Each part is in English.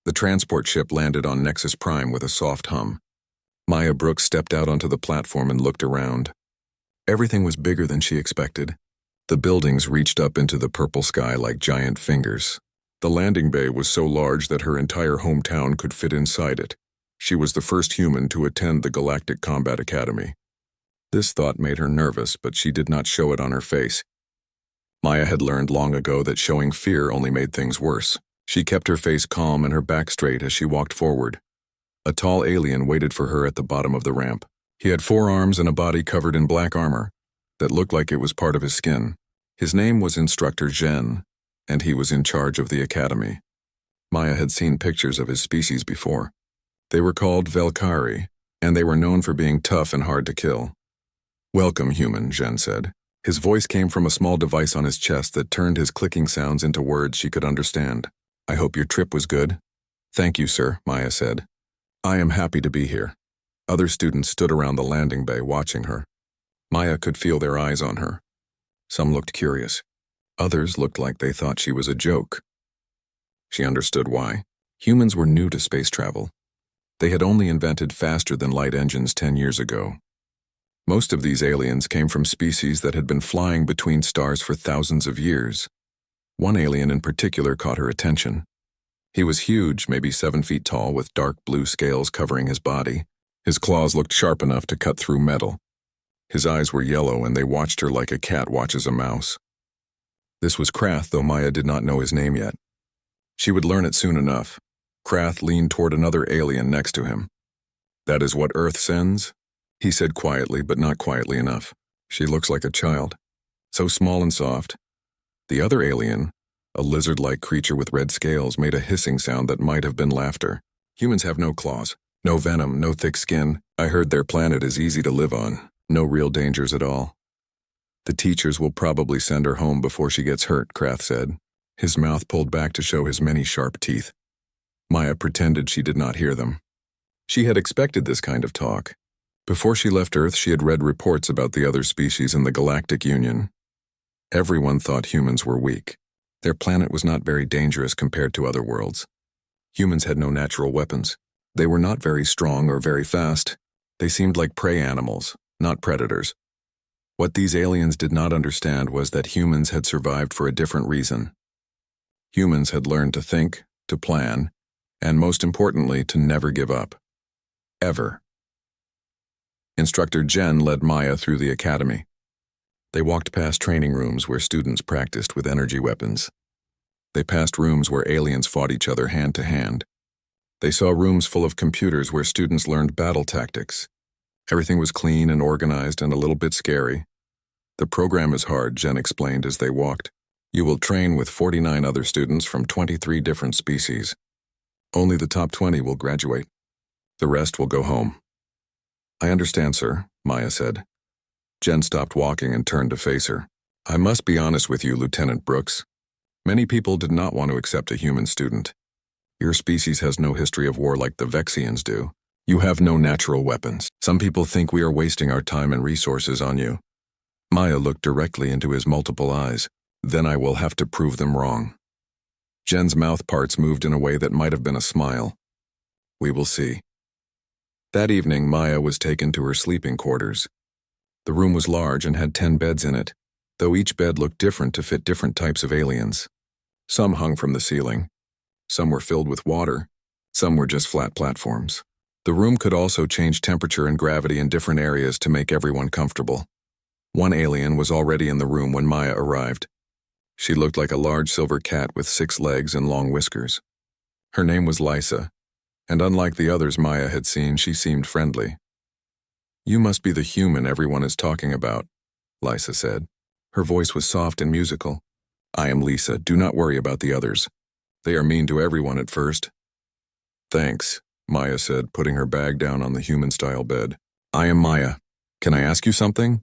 The transport ship landed on Nexus Prime with a soft hum. Maya Brooks stepped out onto the platform and looked around. Everything was bigger than she expected. The buildings reached up into the purple sky like giant fingers. The landing bay was so large that her entire hometown could fit inside it. She was the first human to attend the Galactic Combat Academy. This thought made her nervous, but she did not show it on her face. Maya had learned long ago that showing fear only made things worse. She kept her face calm and her back straight as she walked forward. A tall alien waited for her at the bottom of the ramp. He had 4 arms and a body covered in black armor that looked like it was part of his skin. His name was Instructor Zhen, and he was in charge of the academy. Maya had seen pictures of his species before. They were called Velkari, and they were known for being tough and hard to kill. "Welcome, human," Zhen said. His voice came from a small device on his chest that turned his clicking sounds into words she could understand. "I hope your trip was good." "Thank you, sir," Maya said. "I am happy to be here." Other students stood around the landing bay watching her. Maya could feel their eyes on her. Some looked curious. Others looked like they thought she was a joke. She understood why. Humans were new to space travel. They had only invented faster-than-light engines 10 years ago. Most of these aliens came from species that had been flying between stars for thousands of years. One alien in particular caught her attention. He was huge, maybe 7 feet tall, with dark blue scales covering his body. His claws looked sharp enough to cut through metal. His eyes were yellow, and they watched her like a cat watches a mouse. This was Krath, though Maya did not know his name yet. She would learn it soon enough. Krath leaned toward another alien next to him. "That is what Earth sends?" he said quietly, but not quietly enough. "She looks like a child. So small and soft." The other alien, a lizard-like creature with red scales, made a hissing sound that might have been laughter. "Humans have no claws, no venom, no thick skin. I heard their planet is easy to live on. No real dangers at all." "The teachers will probably send her home before she gets hurt," Krath said, his mouth pulled back to show his many sharp teeth. Maya pretended she did not hear them. She had expected this kind of talk. Before she left Earth, she had read reports about the other species in the Galactic Union. Everyone thought humans were weak. Their planet was not very dangerous compared to other worlds. Humans had no natural weapons. They were not very strong or very fast. They seemed like prey animals, not predators. What these aliens did not understand was that humans had survived for a different reason. Humans had learned to think, to plan, and most importantly, to never give up. Ever. Instructor Jen led Maya through the academy. They walked past training rooms where students practiced with energy weapons. They passed rooms where aliens fought each other hand to hand. They saw rooms full of computers where students learned battle tactics. Everything was clean and organized and a little bit scary. "The program is hard," Jen explained as they walked. "You will train with 49 other students from 23 different species. Only the top 20 will graduate. The rest will go home." "I understand, sir," Maya said. Jen stopped walking and turned to face her. "I must be honest with you, Lieutenant Brooks. Many people did not want to accept a human student. Your species has no history of war like the Vexians do. You have no natural weapons. Some people think we are wasting our time and resources on you." Maya looked directly into his multiple eyes. "Then I will have to prove them wrong." Jen's mouth parts moved in a way that might have been a smile. "We will see." That evening, Maya was taken to her sleeping quarters. The room was large and had 10 beds in it, though each bed looked different to fit different types of aliens. Some hung from the ceiling. Some were filled with water. Some were just flat platforms. The room could also change temperature and gravity in different areas to make everyone comfortable. One alien was already in the room when Maya arrived. She looked like a large silver cat with 6 legs and long whiskers. Her name was Lysa, and unlike the others Maya had seen, she seemed friendly. "You must be the human everyone is talking about," Lysa said. Her voice was soft and musical. "I am Lisa. Do not worry about the others. They are mean to everyone at first." "Thanks," Maya said, putting her bag down on the human-style bed. "I am Maya. Can I ask you something?"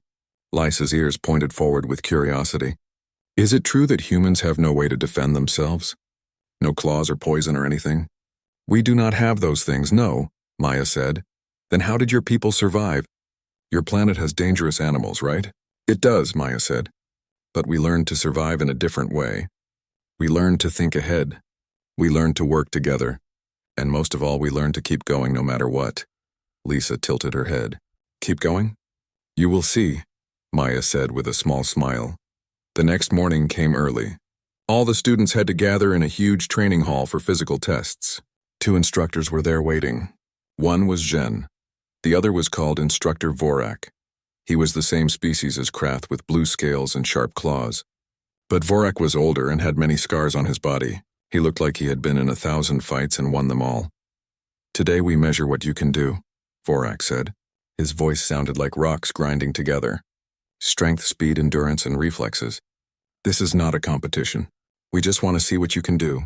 Lysa's ears pointed forward with curiosity. "Is it true that humans have no way to defend themselves? No claws or poison or anything?" "We do not have those things, no," Maya said. "Then how did your people survive? Your planet has dangerous animals, right?" "It does," Maya said. "But we learned to survive in a different way. We learned to think ahead. We learned to work together. And most of all, we learned to keep going no matter what. Lisa tilted her head. Keep going? You will see, Maya said with a small smile. The next morning came early. All the students had to gather in a huge training hall for physical tests. 2 instructors were there waiting. One was Jen. The other was called Instructor Vorak. He was the same species as Krath with blue scales and sharp claws. But Vorak was older and had many scars on his body. He looked like he had been in 1,000 fights and won them all. Today we measure what you can do, Vorak said. His voice sounded like rocks grinding together. Strength, speed, endurance, and reflexes. This is not a competition. We just want to see what you can do.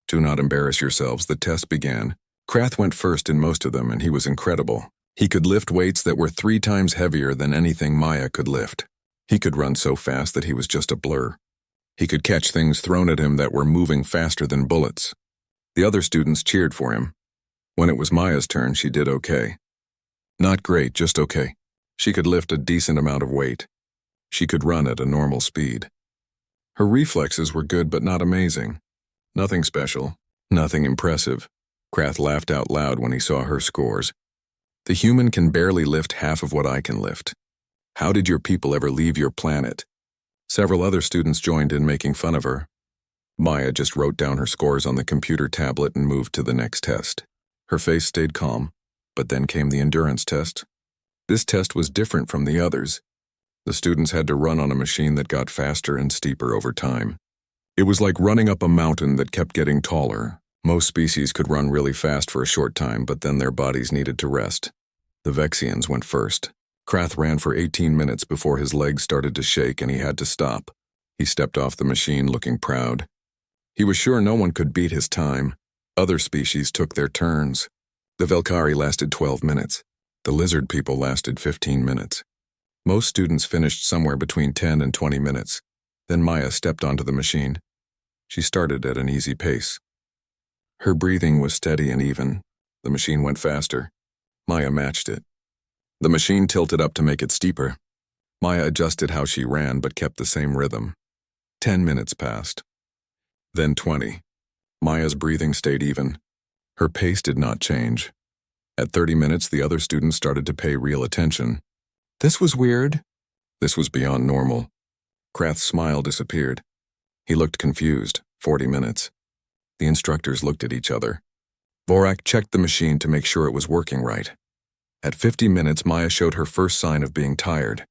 Do not embarrass yourselves. The test began. Krath went first in most of them, and he was incredible. He could lift weights that were 3 times heavier than anything Maya could lift. He could run so fast that he was just a blur. He could catch things thrown at him that were moving faster than bullets. The other students cheered for him. When it was Maya's turn, she did okay. Not great, just okay. She could lift a decent amount of weight. She could run at a normal speed. Her reflexes were good but not amazing. Nothing special, nothing impressive. Krath laughed out loud when he saw her scores. The human can barely lift half of what I can lift. How did your people ever leave your planet? Several other students joined in making fun of her. Maya just wrote down her scores on the computer tablet and moved to the next test. Her face stayed calm, but then came the endurance test. This test was different from the others. The students had to run on a machine that got faster and steeper over time. It was like running up a mountain that kept getting taller. Most species could run really fast for a short time, but then their bodies needed to rest. The Vexians went first. Krath ran for 18 minutes before his legs started to shake and he had to stop. He stepped off the machine looking proud. He was sure no one could beat his time. Other species took their turns. The Velkari lasted 12 minutes. The lizard people lasted 15 minutes. Most students finished somewhere between 10 and 20 minutes. Then Maya stepped onto the machine. She started at an easy pace. Her breathing was steady and even. The machine went faster. Maya matched it. The machine tilted up to make it steeper. Maya adjusted how she ran but kept the same rhythm. 10 minutes passed. Then 20. Maya's breathing stayed even. Her pace did not change. At 30 minutes, the other students started to pay real attention. This was weird. This was beyond normal. Krath's smile disappeared. He looked confused. 40 minutes. The instructors looked at each other. Vorak checked the machine to make sure it was working right. At 50 minutes, Maya showed her first sign of being tired.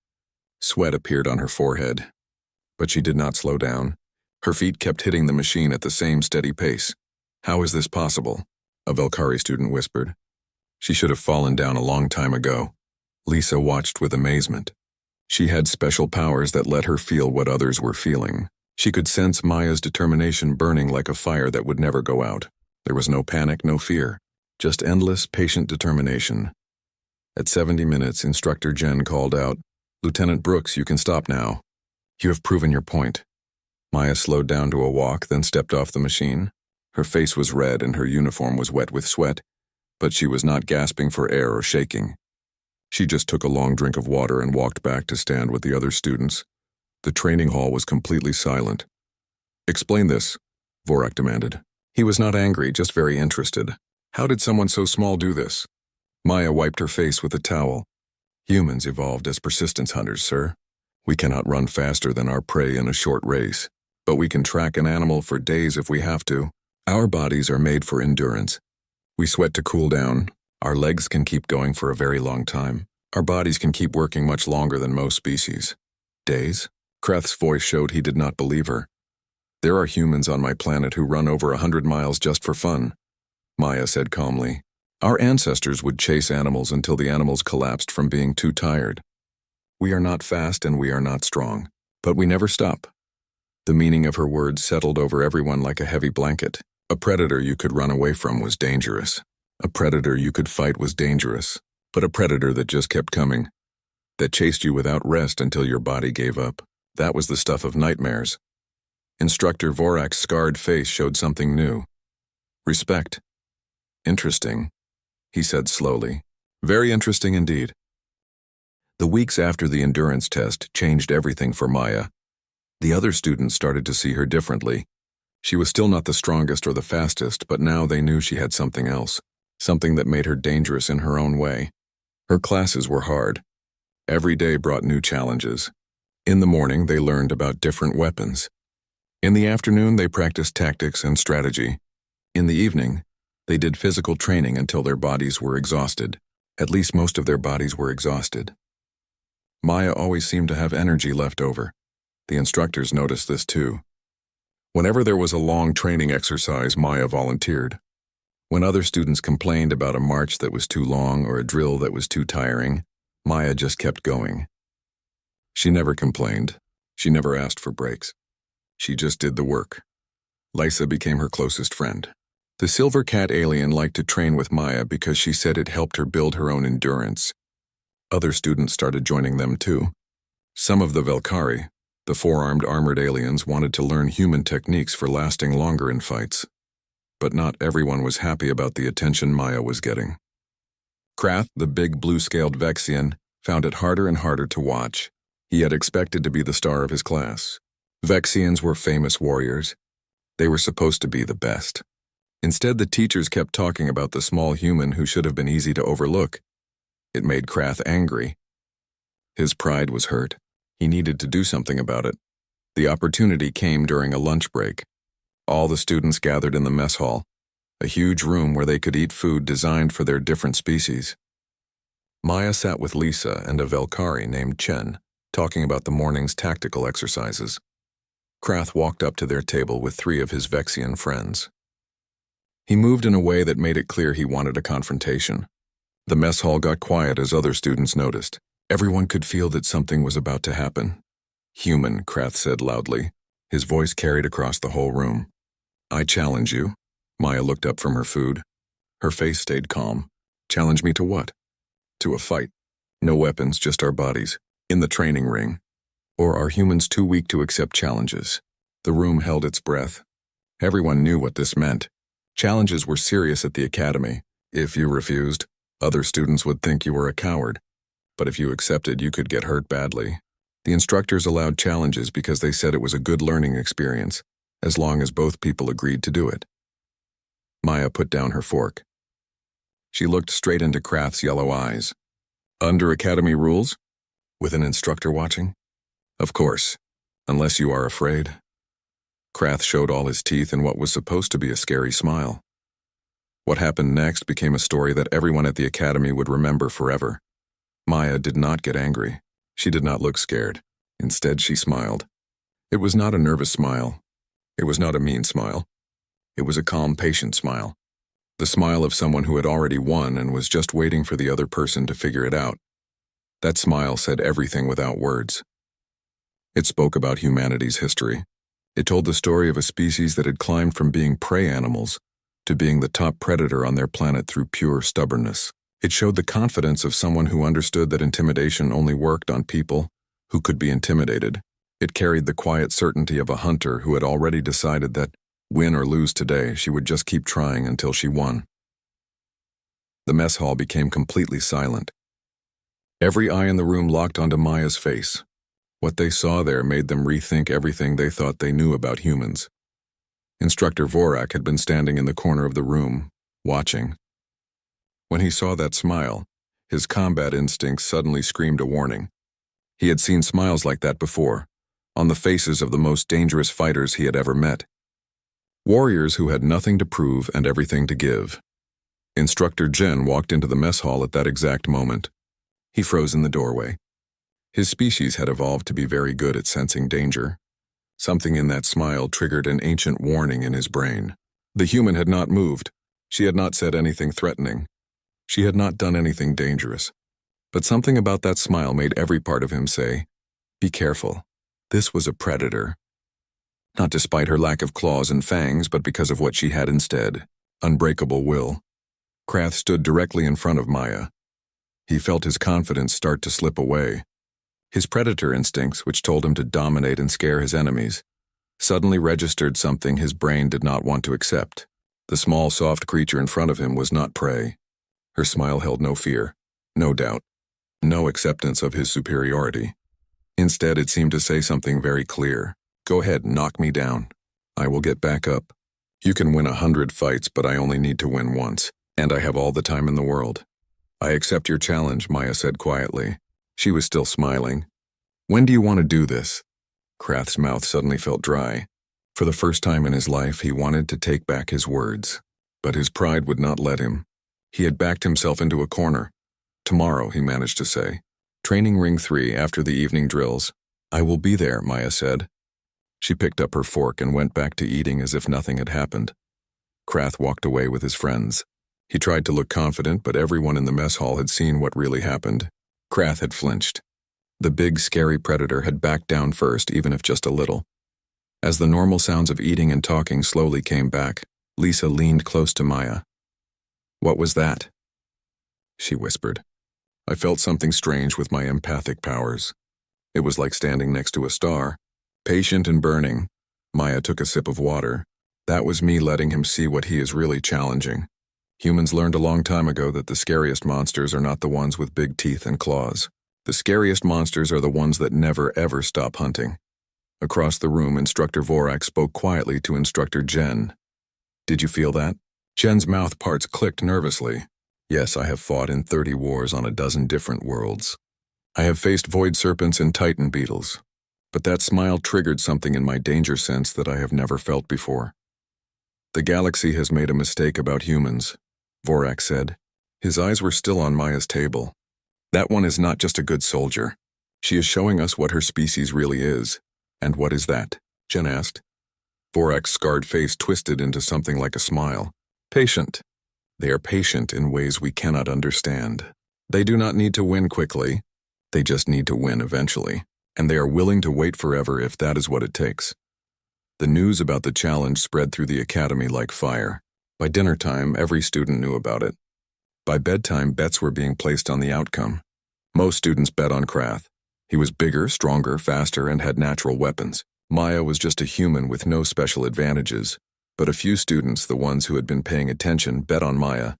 Sweat appeared on her forehead. But she did not slow down. Her feet kept hitting the machine at the same steady pace. How is this possible? A Velkari student whispered. She should have fallen down a long time ago. Lisa watched with amazement. She had special powers that let her feel what others were feeling. She could sense Maya's determination burning like a fire that would never go out. There was no panic, no fear, just endless, patient determination. At 70 minutes, Instructor Jen called out, "Lieutenant Brooks, you can stop now. You have proven your point." Maya slowed down to a walk, then stepped off the machine. Her face was red and her uniform was wet with sweat, but she was not gasping for air or shaking. She just took a long drink of water and walked back to stand with the other students. The training hall was completely silent. "Explain this," Vorak demanded. He was not angry, just very interested. How did someone so small do this? Maya wiped her face with a towel. "Humans evolved as persistence hunters, sir. We cannot run faster than our prey in a short race, but we can track an animal for days if we have to. Our bodies are made for endurance. We sweat to cool down. Our legs can keep going for a very long time. Our bodies can keep working much longer than most species." "Days?" Krath's voice showed he did not believe her. "There are humans on my planet who run over 100 miles just for fun," Maya said calmly. "Our ancestors would chase animals until the animals collapsed from being too tired. We are not fast and we are not strong, but we never stop." The meaning of her words settled over everyone like a heavy blanket. A predator you could run away from was dangerous. A predator you could fight was dangerous, but a predator that just kept coming, that chased you without rest until your body gave up, that was the stuff of nightmares. Instructor Vorak's scarred face showed something new. "Respect. Interesting," he said slowly. "Very interesting indeed." The weeks after the endurance test changed everything for Maya. The other students started to see her differently. She was still not the strongest or the fastest, but now they knew she had something else, something that made her dangerous in her own way. Her classes were hard. Every day brought new challenges. In the morning, they learned about different weapons. In the afternoon, they practiced tactics and strategy. In the evening, they did physical training until their bodies were exhausted. At least most of their bodies were exhausted. Maya always seemed to have energy left over. The instructors noticed this too. Whenever there was a long training exercise, Maya volunteered. When other students complained about a march that was too long or a drill that was too tiring, Maya just kept going. She never complained. She never asked for breaks. She just did the work. Lysa became her closest friend. The silver cat alien liked to train with Maya because she said it helped her build her own endurance. Other students started joining them too. Some of the Velkari, the four-armed armored aliens, wanted to learn human techniques for lasting longer in fights. But not everyone was happy about the attention Maya was getting. Krath, the big blue-scaled Vexian, found it harder and harder to watch. He had expected to be the star of his class. Vexians were famous warriors. They were supposed to be the best. Instead, the teachers kept talking about the small human who should have been easy to overlook. It made Krath angry. His pride was hurt. He needed to do something about it. The opportunity came during a lunch break. All the students gathered in the mess hall, a huge room where they could eat food designed for their different species. Maya sat with Lisa and a Velkari named Chen, talking about the morning's tactical exercises. Krath walked up to their table with 3 of his Vexian friends. He moved in a way that made it clear he wanted a confrontation. The mess hall got quiet as other students noticed. Everyone could feel that something was about to happen. "Human," Krath said loudly. His voice carried across the whole room. "I challenge you." Maya looked up from her food. Her face stayed calm. "Challenge me to what?" "To a fight. No weapons, just our bodies. In the training ring. Or are humans too weak to accept challenges?" The room held its breath. Everyone knew what this meant. Challenges were serious at the academy. If you refused, other students would think you were a coward. But if you accepted, you could get hurt badly. The instructors allowed challenges because they said it was a good learning experience, as long as both people agreed to do it. Maya put down her fork. She looked straight into Krath's yellow eyes. "Under academy rules? With an instructor watching?" "Of course, unless you are afraid." Krath showed all his teeth in what was supposed to be a scary smile. What happened next became a story that everyone at the academy would remember forever. Maya did not get angry. She did not look scared. Instead, she smiled. It was not a nervous smile. It was not a mean smile. It was a calm, patient smile. The smile of someone who had already won and was just waiting for the other person to figure it out. That smile said everything without words. It spoke about humanity's history. It told the story of a species that had climbed from being prey animals to being the top predator on their planet through pure stubbornness. It showed the confidence of someone who understood that intimidation only worked on people who could be intimidated. It carried the quiet certainty of a hunter who had already decided that, win or lose today, she would just keep trying until she won. The mess hall became completely silent. Every eye in the room locked onto Maya's face. What they saw there made them rethink everything they thought they knew about humans. Instructor Vorak had been standing in the corner of the room, watching. When he saw that smile, his combat instincts suddenly screamed a warning. He had seen smiles like that before, on the faces of the most dangerous fighters he had ever met. Warriors who had nothing to prove and everything to give. Instructor Jen walked into the mess hall at that exact moment. He froze in the doorway. His species had evolved to be very good at sensing danger. Something in that smile triggered an ancient warning in his brain. The human had not moved. She had not said anything threatening. She had not done anything dangerous. But something about that smile made every part of him say, "Be careful. This was a predator." Not despite her lack of claws and fangs, but because of what she had instead, unbreakable will. Krath stood directly in front of Maya. He felt his confidence start to slip away. His predator instincts, which told him to dominate and scare his enemies, suddenly registered something his brain did not want to accept. The small, soft creature in front of him was not prey. Her smile held no fear, no doubt, no acceptance of his superiority. Instead, it seemed to say something very clear. "Go ahead, knock me down. I will get back up. You can win 100 fights, but I only need to win once, and I have all the time in the world. I accept your challenge, Maya said quietly. She was still smiling. When do you want to do this? Krath's mouth suddenly felt dry. For the first time in his life, he wanted to take back his words, but his pride would not let him. He had backed himself into a corner. Tomorrow, he managed to say. Training ring 3 after the evening drills. I will be there, Maya said. She picked up her fork and went back to eating as if nothing had happened. Krath walked away with his friends. He tried to look confident, but everyone in the mess hall had seen what really happened. Krath had flinched. The big, scary predator had backed down first, even if just a little. As the normal sounds of eating and talking slowly came back, Lisa leaned close to Maya. What was that? She whispered. I felt something strange with my empathic powers. It was like standing next to a star, patient and burning. Maya took a sip of water. That was me letting him see what he is really challenging. Humans learned a long time ago that the scariest monsters are not the ones with big teeth and claws. The scariest monsters are the ones that never ever stop hunting. Across the room, Instructor Vorak spoke quietly to Instructor Jen. Did you feel that? Jen's mouth parts clicked nervously. Yes, I have fought in 30 wars on a dozen different worlds. I have faced void serpents and titan beetles. But that smile triggered something in my danger sense that I have never felt before. The galaxy has made a mistake about humans, Vorak said. His eyes were still on Maya's table. That one is not just a good soldier. She is showing us what her species really is. And what is that? Jen asked. Vorak's scarred face twisted into something like a smile. Patient. They are patient in ways we cannot understand. They do not need to win quickly. They just need to win eventually. And they are willing to wait forever if that is what it takes. The news about the challenge spread through the academy like fire. By dinner time, every student knew about it. By bedtime, bets were being placed on the outcome. Most students bet on Krath. He was bigger, stronger, faster, and had natural weapons. Maya was just a human with no special advantages. But a few students, the ones who had been paying attention, bet on Maya.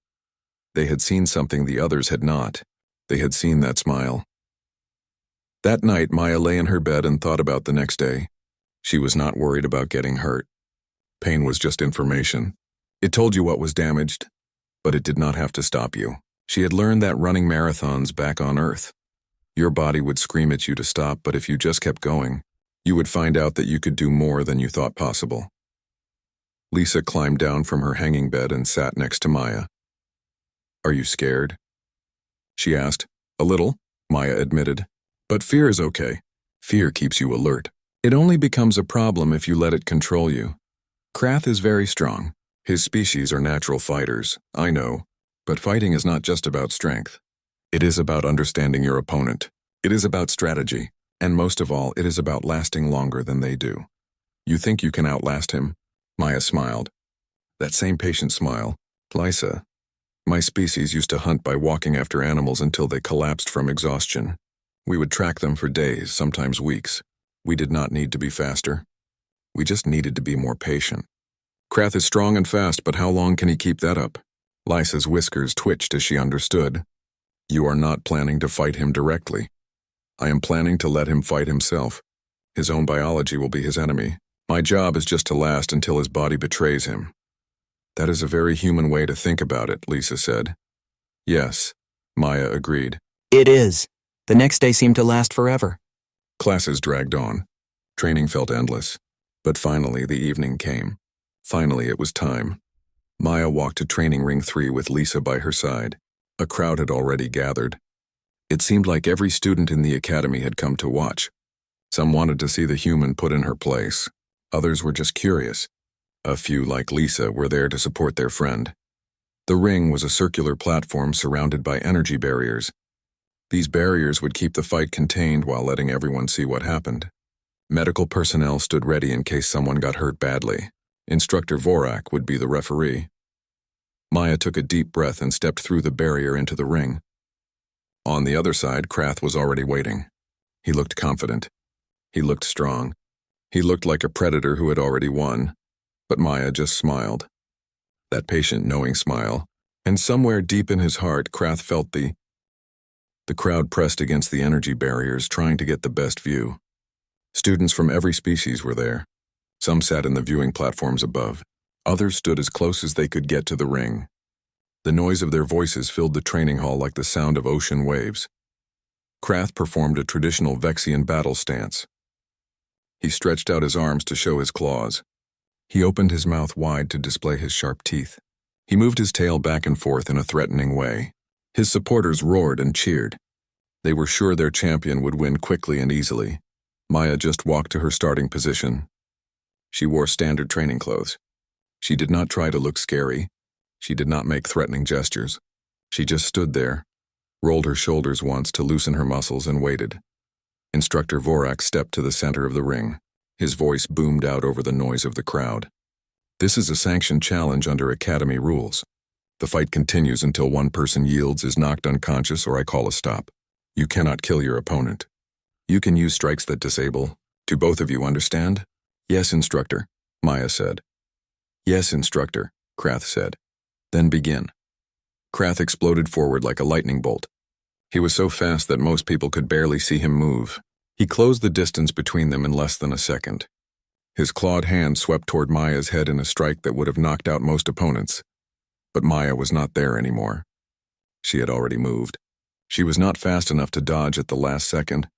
They had seen something the others had not. They had seen that smile. That night, Maya lay in her bed and thought about the next day. She was not worried about getting hurt. Pain was just information. It told you what was damaged, but it did not have to stop you. She had learned that running marathons back on Earth. Your body would scream at you to stop, but if you just kept going, you would find out that you could do more than you thought possible. Lisa climbed down from her hanging bed and sat next to Maya. Are you scared? She asked. A little, Maya admitted. But fear is okay. Fear keeps you alert. It only becomes a problem if you let it control you. Krath is very strong. His species are natural fighters, I know. But fighting is not just about strength. It is about understanding your opponent. It is about strategy. And most of all, it is about lasting longer than they do. You think you can outlast him? Maya smiled. That same patient smile. Lisa. My species used to hunt by walking after animals until they collapsed from exhaustion. We would track them for days, sometimes weeks. We did not need to be faster. We just needed to be more patient. Krath is strong and fast, but how long can he keep that up? Lisa's whiskers twitched as she understood. You are not planning to fight him directly. I am planning to let him fight himself. His own biology will be his enemy. My job is just to last until his body betrays him. That is a very human way to think about it, Lisa said. Yes, Maya agreed. It is. The next day seemed to last forever. Classes dragged on. Training felt endless. But finally, the evening came. Finally, it was time. Maya walked to training ring 3 with Lisa by her side. A crowd had already gathered. It seemed like every student in the academy had come to watch. Some wanted to see the human put in her place. Others were just curious. A few, like Lisa, were there to support their friend. The ring was a circular platform surrounded by energy barriers. These barriers would keep the fight contained while letting everyone see what happened. Medical personnel stood ready in case someone got hurt badly. Instructor Vorak would be the referee. Maya took a deep breath and stepped through the barrier into the ring. On the other side, Krath was already waiting. He looked confident. He looked strong. He looked like a predator who had already won. But Maya just smiled. That patient, knowing smile. And somewhere deep in his heart, Krath felt the crowd pressed against the energy barriers, trying to get the best view. Students from every species were there. Some sat in the viewing platforms above. Others stood as close as they could get to the ring. The noise of their voices filled the training hall like the sound of ocean waves. Krath performed a traditional Vexian battle stance. He stretched out his arms to show his claws. He opened his mouth wide to display his sharp teeth. He moved his tail back and forth in a threatening way. His supporters roared and cheered. They were sure their champion would win quickly and easily. Maya just walked to her starting position. She wore standard training clothes. She did not try to look scary. She did not make threatening gestures. She just stood there, rolled her shoulders once to loosen her muscles, and waited. Instructor Vorak stepped to the center of the ring. His voice boomed out over the noise of the crowd. This is a sanctioned challenge under Academy rules. The fight continues until one person yields, is knocked unconscious, or I call a stop. You cannot kill your opponent. You can use strikes that disable. Do both of you understand? Yes, instructor, Maya said. Yes, instructor, Krath said. Then begin. Krath exploded forward like a lightning bolt. He was so fast that most people could barely see him move. He closed the distance between them in less than a second. His clawed hand swept toward Maya's head in a strike that would have knocked out most opponents. But Maya was not there anymore. She had already moved. She was not fast enough to dodge at the last second,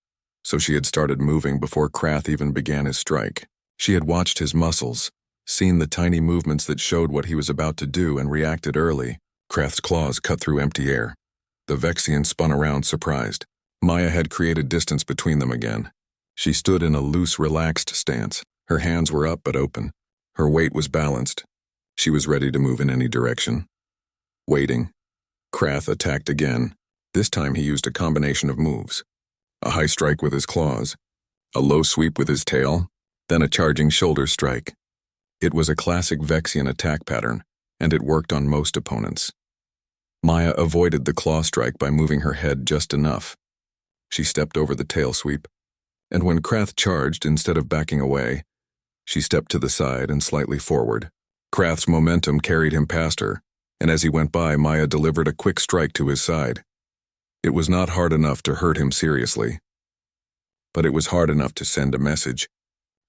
so she had started moving before Krath even began his strike. She had watched his muscles, seen the tiny movements that showed what he was about to do, and reacted early. Krath's claws cut through empty air. The Vexian spun around, surprised. Maya had created distance between them again. She stood in a loose, relaxed stance. Her hands were up but open. Her weight was balanced. She was ready to move in any direction. Waiting. Krath attacked again. This time he used a combination of moves. A high strike with his claws, a low sweep with his tail, then a charging shoulder strike. It was a classic Vexian attack pattern, and it worked on most opponents. Maya avoided the claw strike by moving her head just enough. She stepped over the tail sweep, and when Krath charged, instead of backing away, she stepped to the side and slightly forward. Krath's momentum carried him past her, and as he went by, Maya delivered a quick strike to his side. It was not hard enough to hurt him seriously, but it was hard enough to send a message.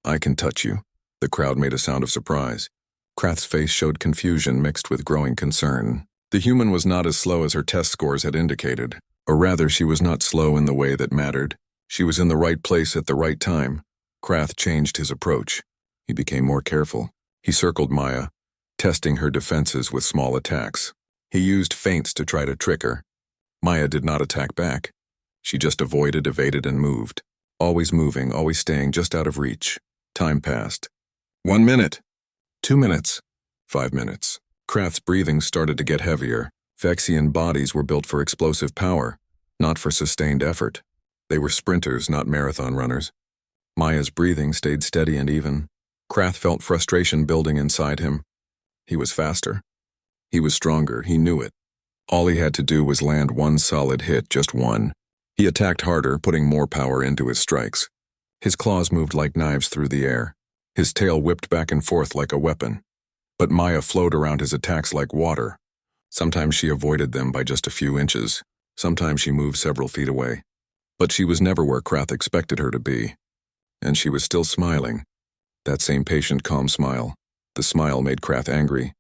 I can touch you. The crowd made a sound of surprise. Krath's face showed confusion mixed with growing concern. The human was not as slow as her test scores had indicated, or rather, she was not slow in the way that mattered. She was in the right place at the right time. Krath changed his approach. He became more careful. He circled Maya, testing her defenses with small attacks. He used feints to try to trick her. Maya did not attack back. She just avoided, evaded, and moved. Always moving, always staying just out of reach. Time passed. 1 minute. 2 minutes. 5 minutes. Krath's breathing started to get heavier. Vexian bodies were built for explosive power, not for sustained effort. They were sprinters, not marathon runners. Maya's breathing stayed steady and even. Krath felt frustration building inside him. He was faster. He was stronger, he knew it. All he had to do was land one solid hit, just one. He attacked harder, putting more power into his strikes. His claws moved like knives through the air. His tail whipped back and forth like a weapon. But Maya flowed around his attacks like water. Sometimes she avoided them by just a few inches. Sometimes she moved several feet away. But she was never where Krath expected her to be. And she was still smiling. That same patient, calm smile. The smile made Krath angry.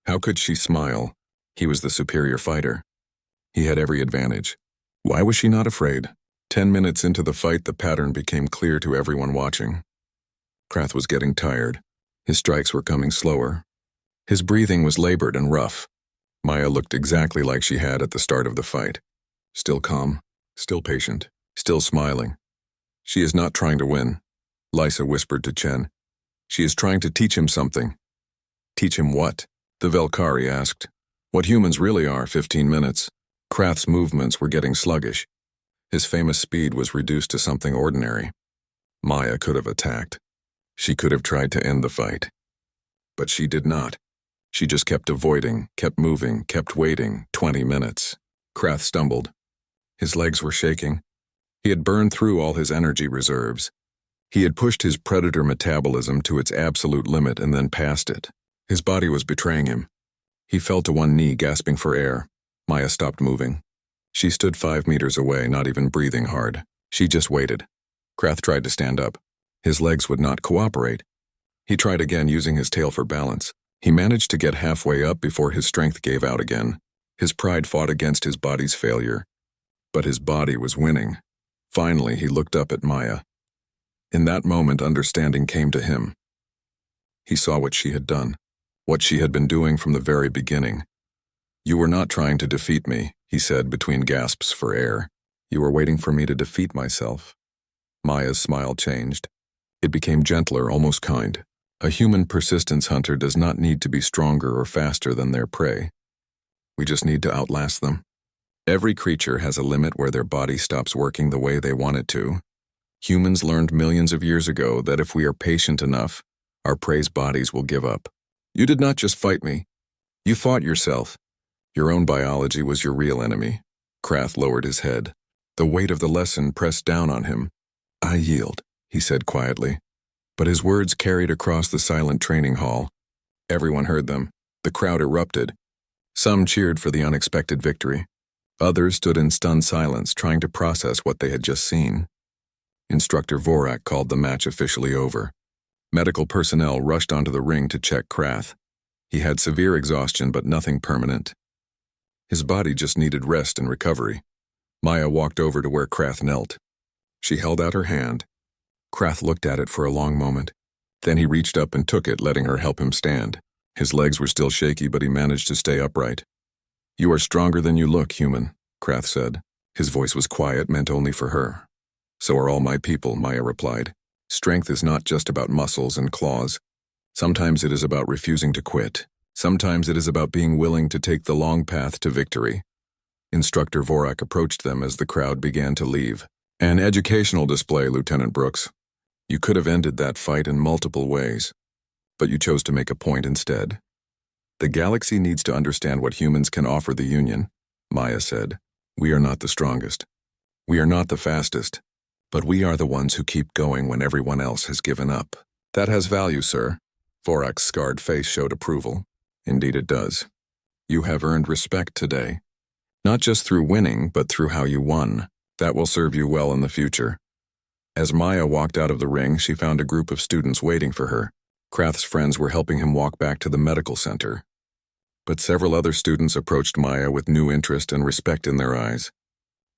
How could she smile? He was the superior fighter. He had every advantage. Why was she not afraid? 10 minutes into the fight, the pattern became clear to everyone watching. Krath was getting tired. His strikes were coming slower. His breathing was labored and rough. Maya looked exactly like she had at the start of the fight. Still calm, still patient, still smiling. She is not trying to win, Lysa whispered to Chen. She is trying to teach him something. Teach him what? The Velkari asked. What humans really are, 15 minutes. Krath's movements were getting sluggish. His famous speed was reduced to something ordinary. Maya could have attacked. She could have tried to end the fight. But she did not. She just kept avoiding, kept moving, kept waiting. 20 minutes. Krath stumbled. His legs were shaking. He had burned through all his energy reserves. He had pushed his predator metabolism to its absolute limit and then passed it. His body was betraying him. He fell to one knee, gasping for air. Maya stopped moving. She stood 5 meters away, not even breathing hard. She just waited. Krath tried to stand up. His legs would not cooperate. He tried again using his tail for balance. He managed to get halfway up before his strength gave out again. His pride fought against his body's failure. But his body was winning. Finally, he looked up at Maya. In that moment, understanding came to him. He saw what she had done, what she had been doing from the very beginning. "You were not trying to defeat me," he said between gasps for air. "You were waiting for me to defeat myself." Maya's smile changed. It became gentler, almost kind. A human persistence hunter does not need to be stronger or faster than their prey. We just need to outlast them. Every creature has a limit where their body stops working the way they want it to. Humans learned millions of years ago that if we are patient enough, our prey's bodies will give up. You did not just fight me. You fought yourself. Your own biology was your real enemy. Krath lowered his head. The weight of the lesson pressed down on him. "I yield," he said quietly. But his words carried across the silent training hall. Everyone heard them. The crowd erupted. Some cheered for the unexpected victory. Others stood in stunned silence, trying to process what they had just seen. Instructor Vorak called the match officially over. Medical personnel rushed onto the ring to check Krath. He had severe exhaustion, but nothing permanent. His body just needed rest and recovery. Maya walked over to where Krath knelt. She held out her hand. Krath looked at it for a long moment. Then he reached up and took it, letting her help him stand. His legs were still shaky, but he managed to stay upright. "You are stronger than you look, human," Krath said. His voice was quiet, meant only for her. "So are all my people," Maya replied. "Strength is not just about muscles and claws. Sometimes it is about refusing to quit. Sometimes it is about being willing to take the long path to victory." Instructor Vorak approached them as the crowd began to leave. "An educational display, Lieutenant Brooks. You could have ended that fight in multiple ways, but you chose to make a point instead. The galaxy needs to understand what humans can offer the Union," Maya said. "We are not the strongest. We are not the fastest. But we are the ones who keep going when everyone else has given up." "That has value, sir." Vorak's scarred face showed approval. "Indeed it does. You have earned respect today. Not just through winning, but through how you won. That will serve you well in the future." As Maya walked out of the ring, she found a group of students waiting for her. Krath's friends were helping him walk back to the medical center. But several other students approached Maya with new interest and respect in their eyes.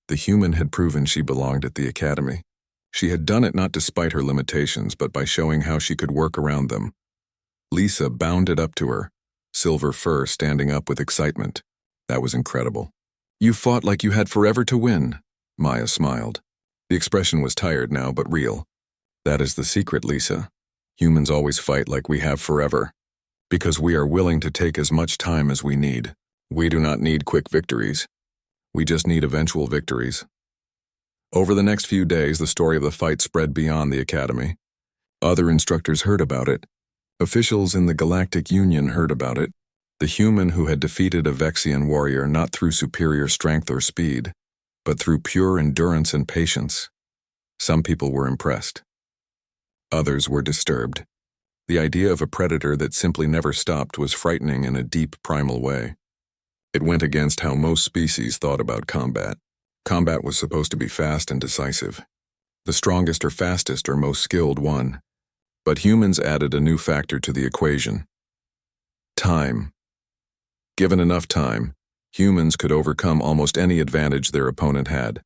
The human had proven she belonged at the academy. She had done it not despite her limitations, but by showing how she could work around them. Lisa bounded up to her, silver fur standing up with excitement. That was incredible. "You fought like you had forever to win," Maya smiled. The expression was tired now, but real. "That is the secret, Lisa. Humans always fight like we have forever, because we are willing to take as much time as we need. We do not need quick victories. We just need eventual victories." Over the next few days, the story of the fight spread beyond the academy. Other instructors heard about it. Officials in the Galactic Union heard about it. The human who had defeated a Vexian warrior not through superior strength or speed, but through pure endurance and patience. Some people were impressed. Others were disturbed. The idea of a predator that simply never stopped was frightening in a deep, primal way. It went against how most species thought about combat. Combat was supposed to be fast and decisive. The strongest or fastest or most skilled won. But humans added a new factor to the equation. Time. Given enough time, humans could overcome almost any advantage their opponent had.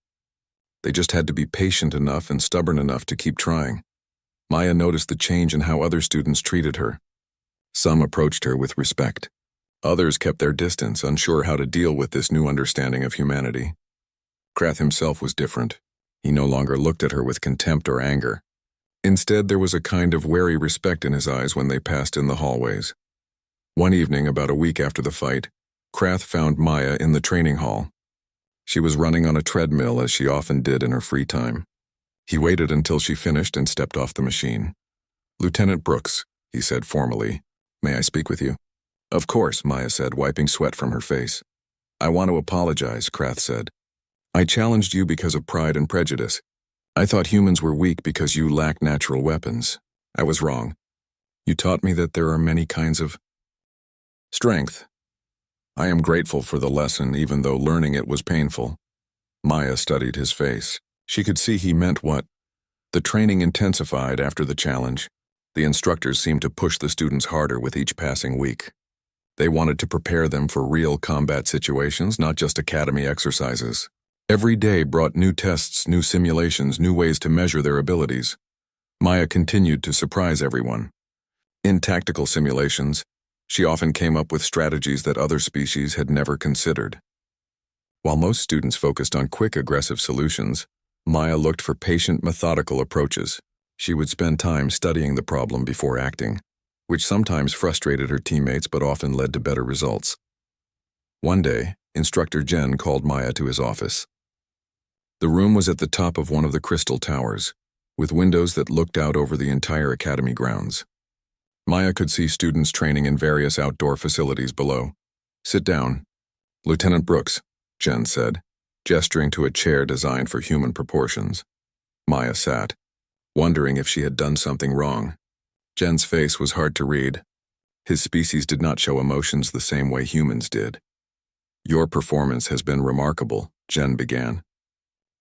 They just had to be patient enough and stubborn enough to keep trying. Maya noticed the change in how other students treated her. Some approached her with respect. Others kept their distance, unsure how to deal with this new understanding of humanity. Krath himself was different. He no longer looked at her with contempt or anger. Instead, there was a kind of wary respect in his eyes when they passed in the hallways. One evening, about a week after the fight, Krath found Maya in the training hall. She was running on a treadmill, as she often did in her free time. He waited until she finished and stepped off the machine. "Lieutenant Brooks," he said formally, "may I speak with you?" "Of course," Maya said, wiping sweat from her face. "I want to apologize," Krath said. "I challenged you because of pride and prejudice. I thought humans were weak because you lack natural weapons. I was wrong. You taught me that there are many kinds of strength. I am grateful for the lesson, even though learning it was painful." Maya studied his face. She could see he meant what. The training intensified after the challenge. The instructors seemed to push the students harder with each passing week. They wanted to prepare them for real combat situations, not just academy exercises. Every day brought new tests, new simulations, new ways to measure their abilities. Maya continued to surprise everyone. In tactical simulations, she often came up with strategies that other species had never considered. While most students focused on quick, aggressive solutions, Maya looked for patient, methodical approaches. She would spend time studying the problem before acting, which sometimes frustrated her teammates but often led to better results. One day, Instructor Jen called Maya to his office. The room was at the top of one of the crystal towers, with windows that looked out over the entire academy grounds. Maya could see students training in various outdoor facilities below. "Sit down, Lieutenant Brooks," Jen said, gesturing to a chair designed for human proportions. Maya sat, wondering if she had done something wrong. Jen's face was hard to read. His species did not show emotions the same way humans did. "Your performance has been remarkable," Jen began.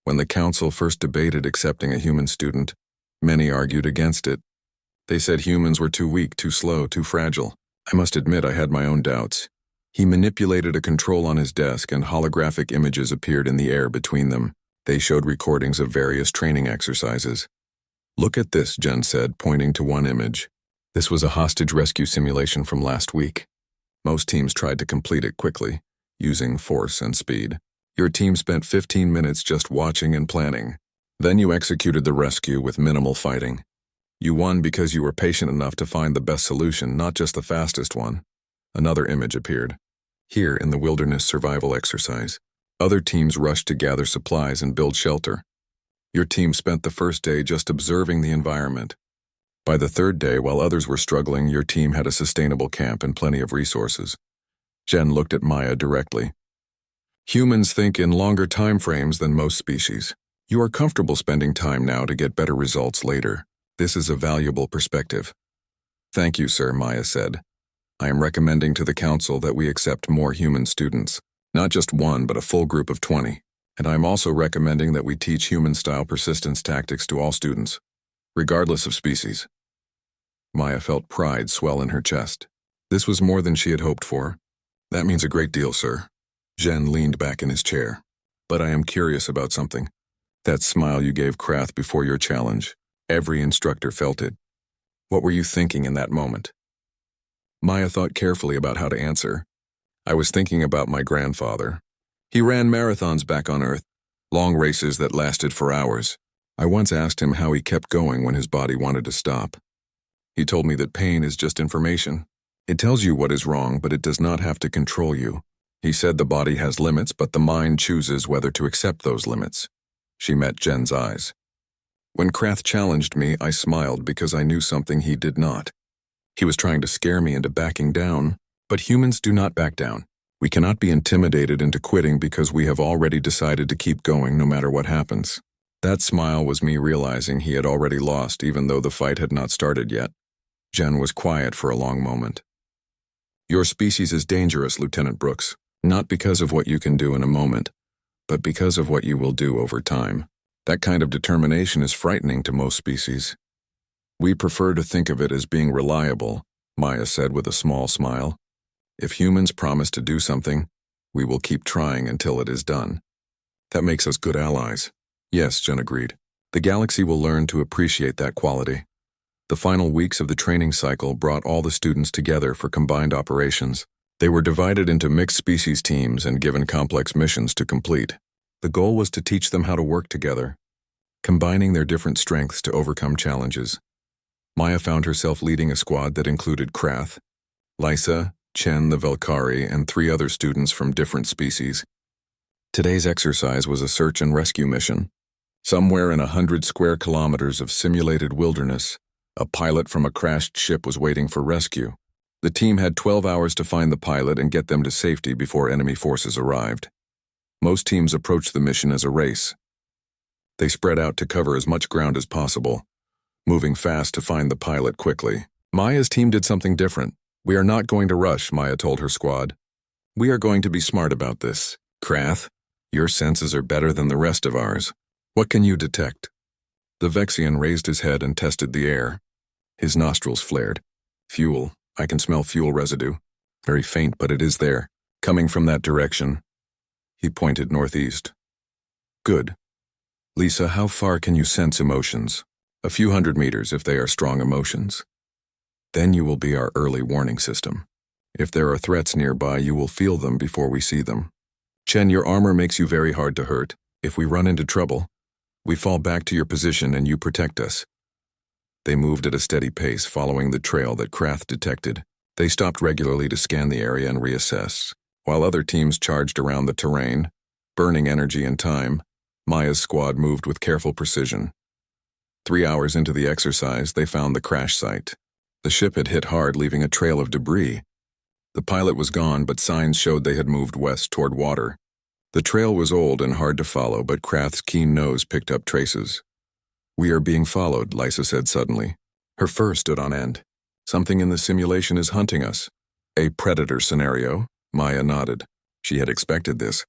When the council first debated accepting a human student, many argued against it. They said humans were too weak, too slow, too fragile. I must admit I had my own doubts. He manipulated a control on his desk and holographic images appeared in the air between them. They showed recordings of various training exercises. "Look at this," Jen said, pointing to one image. This was a hostage rescue simulation from last week. Most teams tried to complete it quickly, using force and speed. Your team spent 15 minutes just watching and planning. Then you executed the rescue with minimal fighting. You won because you were patient enough to find the best solution, not just the fastest one. Another image appeared. Here in the wilderness survival exercise, other teams rushed to gather supplies and build shelter. Your team spent the first day just observing the environment. By the third day, while others were struggling, your team had a sustainable camp and plenty of resources. Jen looked at Maya directly. "Humans think in longer time frames than most species. You are comfortable spending time now to get better results later. This is a valuable perspective." "Thank you, sir," Maya said. "I am recommending to the council that we accept more human students, not just one, but a full group of 20. And I am also recommending that we teach human-style persistence tactics to all students, regardless of species." Maya felt pride swell in her chest. This was more than she had hoped for. "That means a great deal, sir." Jen leaned back in his chair. "But I am curious about something. That smile you gave Krath before your challenge. Every instructor felt it. What were you thinking in that moment?" Maya thought carefully about how to answer. "I was thinking about my grandfather. He ran marathons back on Earth, long races that lasted for hours. I once asked him how he kept going when his body wanted to stop. He told me that pain is just information. It tells you what is wrong, but it does not have to control you. He said the body has limits, but the mind chooses whether to accept those limits." She met Jen's eyes. "When Krath challenged me, I smiled because I knew something he did not. He was trying to scare me into backing down, but humans do not back down. We cannot be intimidated into quitting because we have already decided to keep going no matter what happens." That smile was me realizing he had already lost even though the fight had not started yet. Jen was quiet for a long moment. "Your species is dangerous, Lieutenant Brooks, not because of what you can do in a moment, but because of what you will do over time. That kind of determination is frightening to most species. We prefer to think of it as being reliable," Maya said with a small smile. "If humans promise to do something, we will keep trying until it is done. That makes us good allies." "Yes," Jen agreed. "The galaxy will learn to appreciate that quality." The final weeks of the training cycle brought all the students together for combined operations. They were divided into mixed species teams and given complex missions to complete. The goal was to teach them how to work together, combining their different strengths to overcome challenges. Maya found herself leading a squad that included Krath, Lysa, Chen the Velkari, and 3 other students from different species. Today's exercise was a search and rescue mission. Somewhere in 100 square kilometers of simulated wilderness, a pilot from a crashed ship was waiting for rescue. The team had 12 hours to find the pilot and get them to safety before enemy forces arrived. Most teams approached the mission as a race. They spread out to cover as much ground as possible, moving fast to find the pilot quickly. Maya's team did something different. "We are not going to rush," Maya told her squad. "We are going to be smart about this. Krath, your senses are better than the rest of ours. What can you detect?" The Vexian raised his head and tested the air. His nostrils flared. Fuel. I can smell fuel residue. Very faint, but it is there. Coming from that direction. He pointed northeast. Good. Lisa, how far can you sense emotions? A few hundred meters if they are strong emotions. Then you will be our early warning system. If there are threats nearby, you will feel them before we see them. Chen, your armor makes you very hard to hurt. If we run into trouble, we fall back to your position and you protect us. They moved at a steady pace, following the trail that Krath detected. They stopped regularly to scan the area and reassess. While other teams charged around the terrain, burning energy and time, Maya's squad moved with careful precision. 3 hours into the exercise, they found the crash site. The ship had hit hard, leaving a trail of debris. The pilot was gone, but signs showed they had moved west toward water. The trail was old and hard to follow, but Krath's keen nose picked up traces. We are being followed, Lysa said suddenly. Her fur stood on end. Something in the simulation is hunting us. A predator scenario? Maya nodded. She had expected this.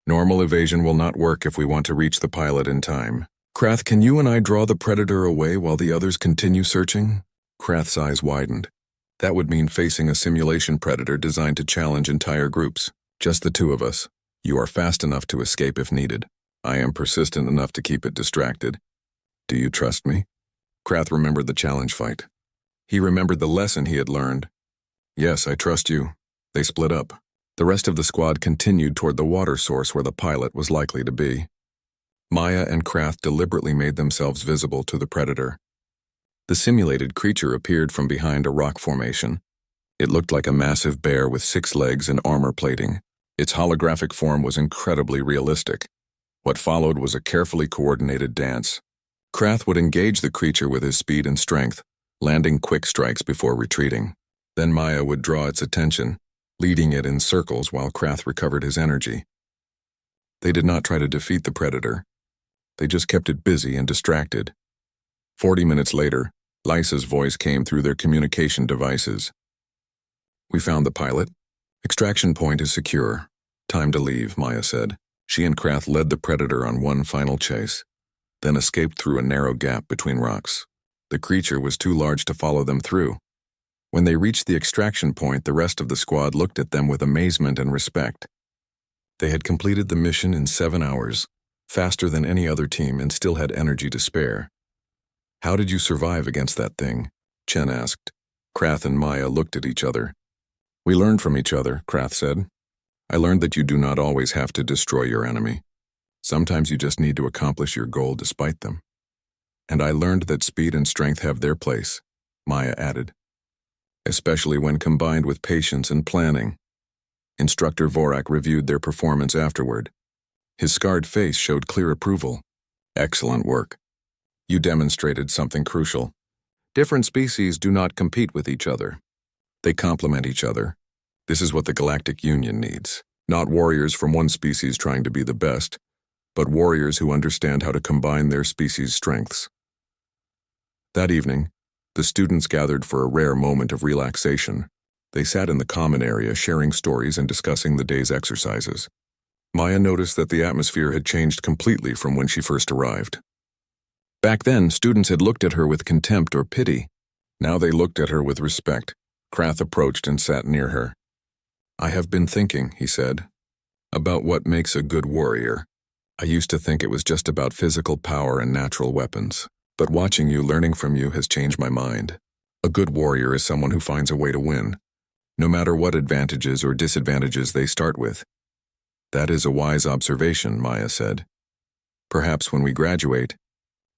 Normal evasion will not work if we want to reach the pilot in time. Krath, can you and I draw the predator away while the others continue searching? Krath's eyes widened. That would mean facing a simulation predator designed to challenge entire groups. Just the two of us. You are fast enough to escape if needed. I am persistent enough to keep it distracted. Do you trust me? Krath remembered the challenge fight. He remembered the lesson he had learned. Yes, I trust you. They split up. The rest of the squad continued toward the water source where the pilot was likely to be. Maya and Krath deliberately made themselves visible to the predator. The simulated creature appeared from behind a rock formation. It looked like a massive bear with 6 legs and armor plating. Its holographic form was incredibly realistic. What followed was a carefully coordinated dance. Krath would engage the creature with his speed and strength, landing quick strikes before retreating. Then Maya would draw its attention, leading it in circles while Krath recovered his energy. They did not try to defeat the predator. They just kept it busy and distracted. 40 minutes later, Lysa's voice came through their communication devices. We found the pilot. Extraction point is secure. Time to leave, Maya said. She and Krath led the predator on one final chase, then escaped through a narrow gap between rocks. The creature was too large to follow them through. When they reached the extraction point, the rest of the squad looked at them with amazement and respect. They had completed the mission in 7 hours, faster than any other team, and still had energy to spare. How did you survive against that thing? Chen asked. Krath and Maya looked at each other. We learned from each other, Krath said. I learned that you do not always have to destroy your enemy. Sometimes you just need to accomplish your goal despite them. And I learned that speed and strength have their place, Maya added. Especially when combined with patience and planning. Instructor Vorak reviewed their performance afterward. His scarred face showed clear approval. Excellent work. You demonstrated something crucial. Different species do not compete with each other. They complement each other. This is what the Galactic Union needs. Not warriors from one species trying to be the best, but warriors who understand how to combine their species' strengths. That evening, the students gathered for a rare moment of relaxation. They sat in the common area, sharing stories and discussing the day's exercises. Maya noticed that the atmosphere had changed completely from when she first arrived. Back then, students had looked at her with contempt or pity. Now they looked at her with respect. Krath approached and sat near her. I have been thinking, he said, about what makes a good warrior. I used to think it was just about physical power and natural weapons, but watching you, learning from you, has changed my mind. A good warrior is someone who finds a way to win, no matter what advantages or disadvantages they start with. That is a wise observation, Maya said. Perhaps when we graduate,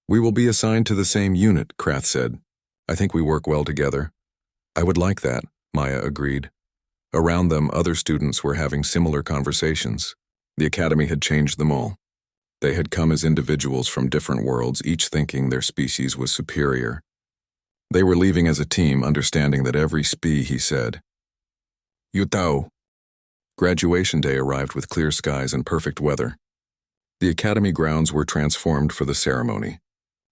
we will be assigned to the same unit, Krath said. I think we work well together. I would like that, Maya agreed. Around them, other students were having similar conversations. The academy had changed them all. They had come as individuals from different worlds, each thinking their species was superior. They were leaving as a team, understanding that every spee, he said. Yutao. Graduation day arrived with clear skies and perfect weather. The academy grounds were transformed for the ceremony.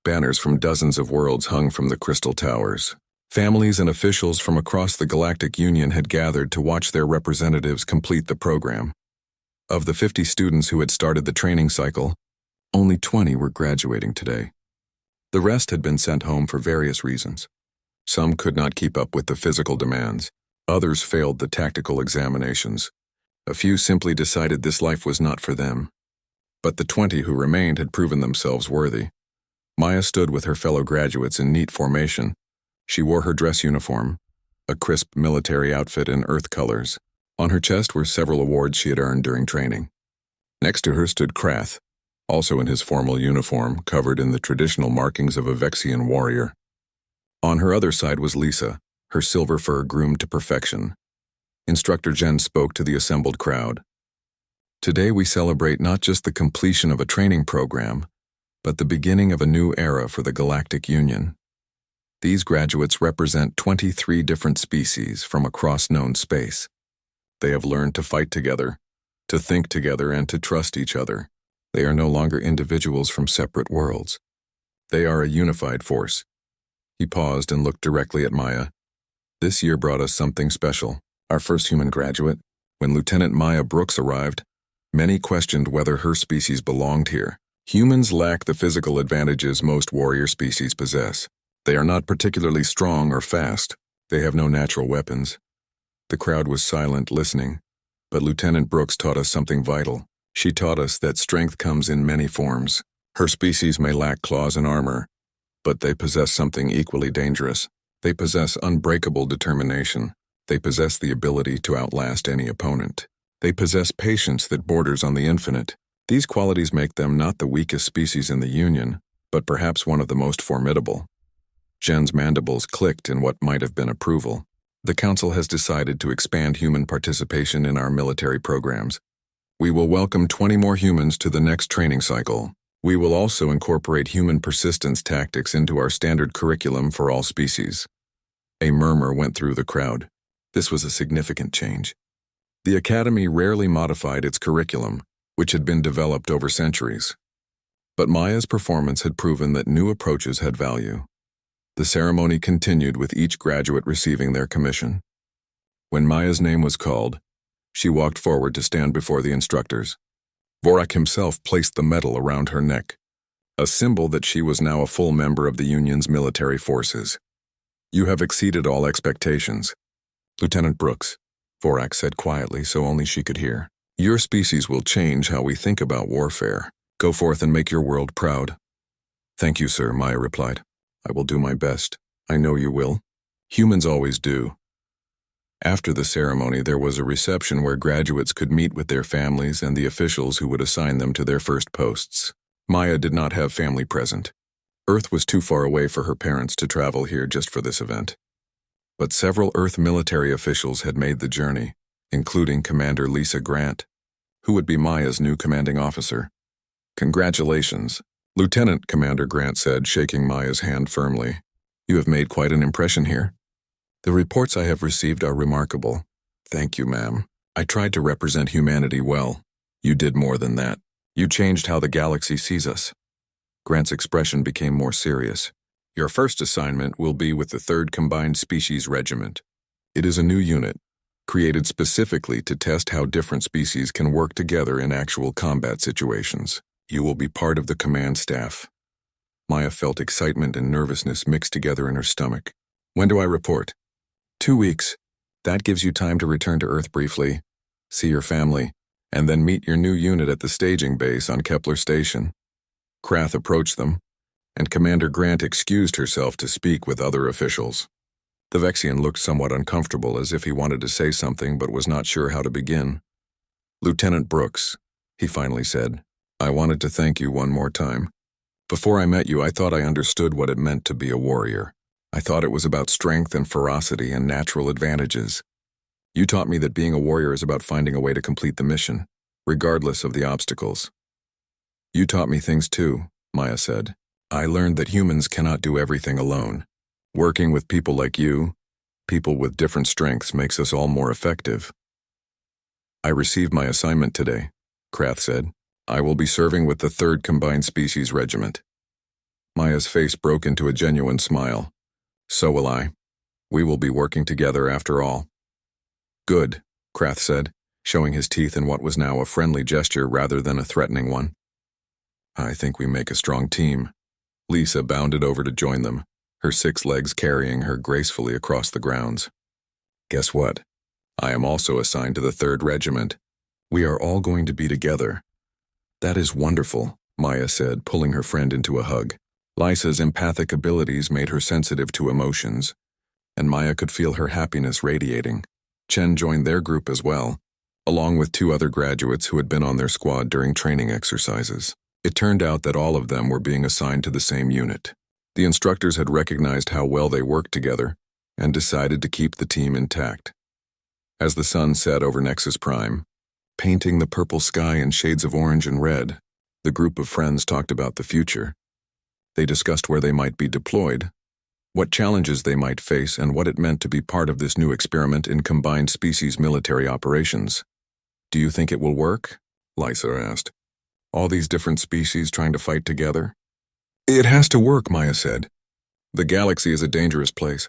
Banners from dozens of worlds hung from the crystal towers. Families and officials from across the Galactic Union had gathered to watch their representatives complete the program. Of the 50 students who had started the training cycle, only 20 were graduating today. The rest had been sent home for various reasons. Some could not keep up with the physical demands. Others failed the tactical examinations. A few simply decided this life was not for them. But the 20 who remained had proven themselves worthy. Maya stood with her fellow graduates in neat formation. She wore her dress uniform, a crisp military outfit in earth colors. On her chest were several awards she had earned during training. Next to her stood Krath, also in his formal uniform, covered in the traditional markings of a Vexian warrior. On her other side was Lisa, her silver fur groomed to perfection. Instructor Jen spoke to the assembled crowd. Today we celebrate not just the completion of a training program, but the beginning of a new era for the Galactic Union. These graduates represent 23 different species from across known space. They have learned to fight together, to think together, and to trust each other. They are no longer individuals from separate worlds. They are a unified force. He paused and looked directly at Maya. This year brought us something special. Our first human graduate, when Lieutenant Maya Brooks arrived, many questioned whether her species belonged here. Humans lack the physical advantages most warrior species possess. They are not particularly strong or fast. They have no natural weapons. The crowd was silent, listening, but Lieutenant Brooks taught us something vital. She taught us that strength comes in many forms. Her species may lack claws and armor, but they possess something equally dangerous. They possess unbreakable determination. They possess the ability to outlast any opponent. They possess patience that borders on the infinite. These qualities make them not the weakest species in the Union, but perhaps one of the most formidable. Jen's mandibles clicked in what might have been approval. The Council has decided to expand human participation in our military programs. We will welcome 20 more humans to the next training cycle. We will also incorporate human persistence tactics into our standard curriculum for all species. A murmur went through the crowd. This was a significant change. The Academy rarely modified its curriculum, which had been developed over centuries. But Maya's performance had proven that new approaches had value. The ceremony continued with each graduate receiving their commission. When Maya's name was called, she walked forward to stand before the instructors. Vorak himself placed the medal around her neck, a symbol that she was now a full member of the Union's military forces. You have exceeded all expectations. Lieutenant Brooks, Vorak said quietly so only she could hear. Your species will change how we think about warfare. Go forth and make your world proud. Thank you, sir, Maya replied. I will do my best. I know you will. Humans always do. After the ceremony, there was a reception where graduates could meet with their families and the officials who would assign them to their first posts. Maya did not have family present. Earth was too far away for her parents to travel here just for this event. But several Earth military officials had made the journey, including Commander Lisa Grant, who would be Maya's new commanding officer. Congratulations, Lieutenant, Commander Grant said, shaking Maya's hand firmly. You have made quite an impression here. The reports I have received are remarkable. Thank you, ma'am. I tried to represent humanity well. You did more than that. You changed how the galaxy sees us. Grant's expression became more serious. Your first assignment will be with the 3rd Combined Species Regiment. It is a new unit, created specifically to test how different species can work together in actual combat situations. You will be part of the command staff. Maya felt excitement and nervousness mixed together in her stomach. When do I report? 2 weeks. That gives you time to return to Earth briefly, see your family, and then meet your new unit at the staging base on Kepler Station. Krath approached them, and Commander Grant excused herself to speak with other officials. The Vexian looked somewhat uncomfortable, as if he wanted to say something but was not sure how to begin. Lieutenant Brooks, he finally said, I wanted to thank you one more time. Before I met you, I thought I understood what it meant to be a warrior. I thought it was about strength and ferocity and natural advantages. You taught me that being a warrior is about finding a way to complete the mission, regardless of the obstacles. You taught me things too, Maya said. I learned that humans cannot do everything alone. Working with people like you, people with different strengths, makes us all more effective. I received my assignment today, Krath said. I will be serving with the 3rd Combined Species Regiment. Maya's face broke into a genuine smile. So will I. We will be working together after all. Good, Krath said, showing his teeth in what was now a friendly gesture rather than a threatening one. I think we make a strong team. Lisa bounded over to join them. her 6 legs carrying her gracefully across the grounds. Guess what? I am also assigned to the 3rd Regiment. We are all going to be together. That is wonderful, Maya said, pulling her friend into a hug. Lisa's empathic abilities made her sensitive to emotions, and Maya could feel her happiness radiating. Chen joined their group as well, along with 2 other graduates who had been on their squad during training exercises. It turned out that all of them were being assigned to the same unit. The instructors had recognized how well they worked together and decided to keep the team intact. As the sun set over Nexus Prime, painting the purple sky in shades of orange and red, the group of friends talked about the future. They discussed where they might be deployed, what challenges they might face, and what it meant to be part of this new experiment in combined species military operations. Do you think it will work? Lisa asked. All these different species trying to fight together? It has to work, Maya said. The galaxy is a dangerous place.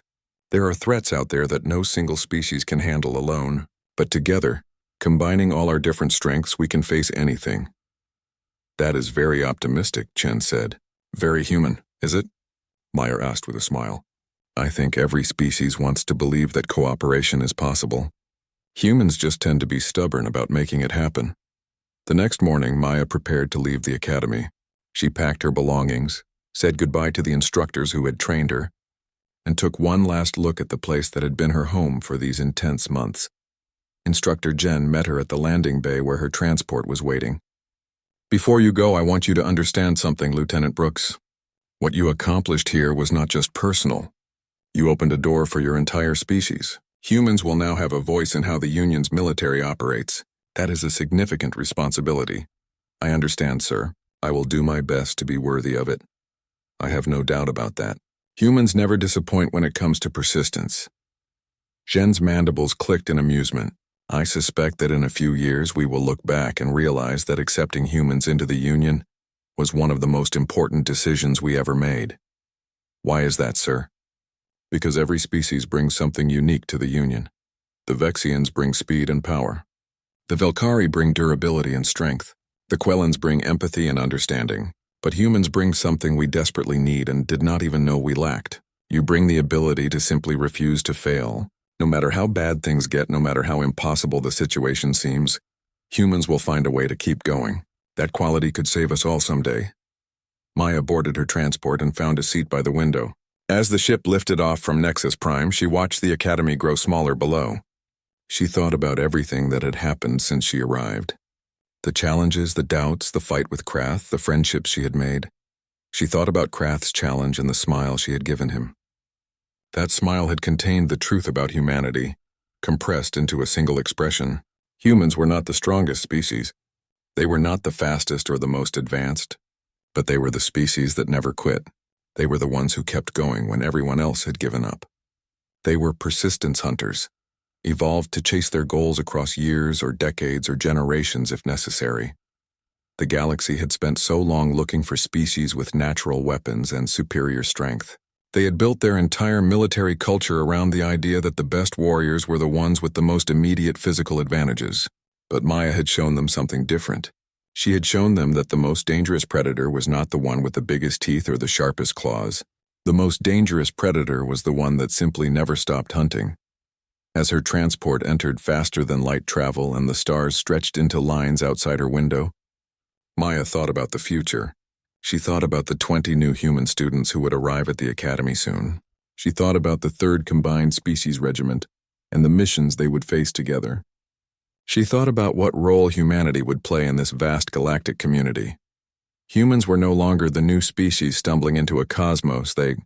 There are threats out there that no single species can handle alone, but together, combining all our different strengths, we can face anything. That is very optimistic, Chen said. Very human, is it? Maya asked with a smile. I think every species wants to believe that cooperation is possible. Humans just tend to be stubborn about making it happen. The next morning, Maya prepared to leave the academy. She packed her belongings, said goodbye to the instructors who had trained her, and took one last look at the place that had been her home for these intense months. Instructor Jen met her at the landing bay where her transport was waiting. Before you go, I want you to understand something, Lieutenant Brooks. What you accomplished here was not just personal. You opened a door for your entire species. Humans will now have a voice in how the Union's military operates. That is a significant responsibility. I understand, sir. I will do my best to be worthy of it. I have no doubt about that. Humans never disappoint when it comes to persistence. Jen's mandibles clicked in amusement. I suspect that in a few years we will look back and realize that accepting humans into the Union was one of the most important decisions we ever made. Why is that, sir? Because every species brings something unique to the Union. The Vexians bring speed and power. The Velkari bring durability and strength. The Quellans bring empathy and understanding. But humans bring something we desperately need and did not even know we lacked. You bring the ability to simply refuse to fail. No matter how bad things get, no matter how impossible the situation seems, humans will find a way to keep going. That quality could save us all someday. Maya boarded her transport and found a seat by the window. As the ship lifted off from Nexus Prime, she watched the academy grow smaller below. She thought about everything that had happened since she arrived. The challenges, the doubts, the fight with Krath, the friendships she had made. She thought about Krath's challenge and the smile she had given him. That smile had contained the truth about humanity, compressed into a single expression. Humans were not the strongest species. They were not the fastest or the most advanced, but they were the species that never quit. They were the ones who kept going when everyone else had given up. They were persistence hunters, evolved to chase their goals across years or decades or generations if necessary. The galaxy had spent so long looking for species with natural weapons and superior strength. They had built their entire military culture around the idea that the best warriors were the ones with the most immediate physical advantages. But Maya had shown them something different. She had shown them that the most dangerous predator was not the one with the biggest teeth or the sharpest claws. The most dangerous predator was the one that simply never stopped hunting. As her transport entered faster than light travel and the stars stretched into lines outside her window, Maya thought about the future. She thought about the 20 new human students who would arrive at the academy soon. She thought about the 3rd Combined Species Regiment and the missions they would face together. She thought about what role humanity would play in this vast galactic community. Humans were no longer the new species stumbling into a cosmos. They